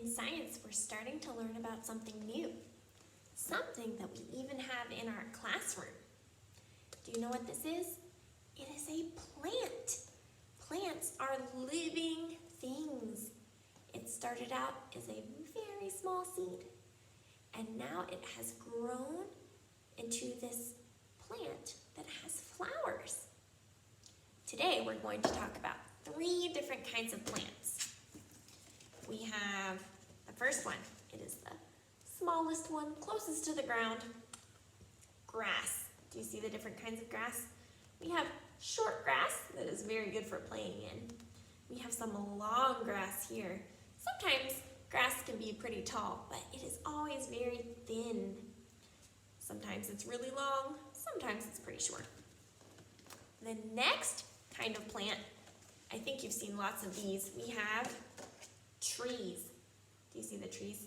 In science, we're starting to learn about something new, something that we even have in our classroom. Do you know what this is? It is a plant. Plants are living things. It started out as a very small seed, and now it has grown into this plant that has flowers. Today, we're going to talk about 3 different kinds of plants. We have the first one. It is the smallest one, closest to the ground. Grass. Do you see the different kinds of grass? We have short grass that is very good for playing in. We have some long grass here. Sometimes grass can be pretty tall, but it is always very thin. Sometimes it's really long, sometimes it's pretty short. The next kind of plant, I think you've seen lots of these. We have trees. Do you see the trees?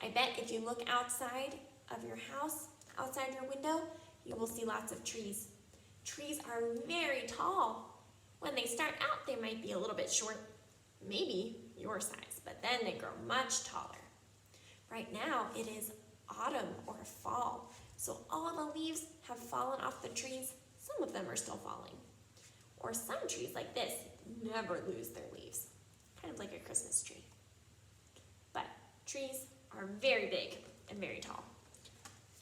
I bet if you look outside of your house, outside your window, you will see lots of trees. Trees are very tall. When they start out, they might be a little bit short, maybe your size, but then they grow much taller. Right now, it is autumn or fall, so all the leaves have fallen off the trees. Some of them are still falling. Or some trees like this never lose their leaves, kind of like a Christmas tree. But trees are very big and very tall.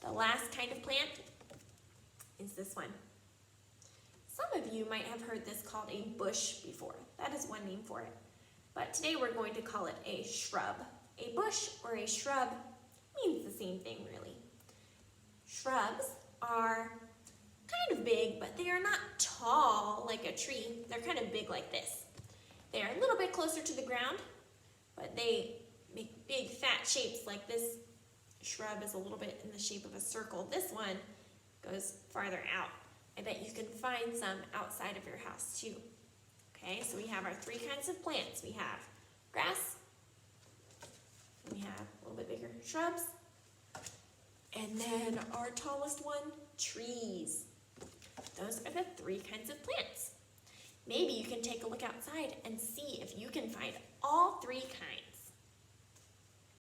The last kind of plant is this one. Some of you might have heard this called a bush before. That is one name for it. But today we're going to call it a shrub. A bush or a shrub means the same thing, really. Shrubs are kind of big, but they are not tall like a tree. They're kind of big like this. They are a little bit closer to the ground, but they make big fat shapes like this. Shrub is a little bit in the shape of a circle. This one goes farther out. I bet you can find some outside of your house too. Okay, so we have our 3 kinds of plants. We have grass, we have a little bit bigger shrubs, and then our tallest one, trees. Those are the 3 kinds of plants. Maybe you can take a look outside and see if you can find all 3 kinds.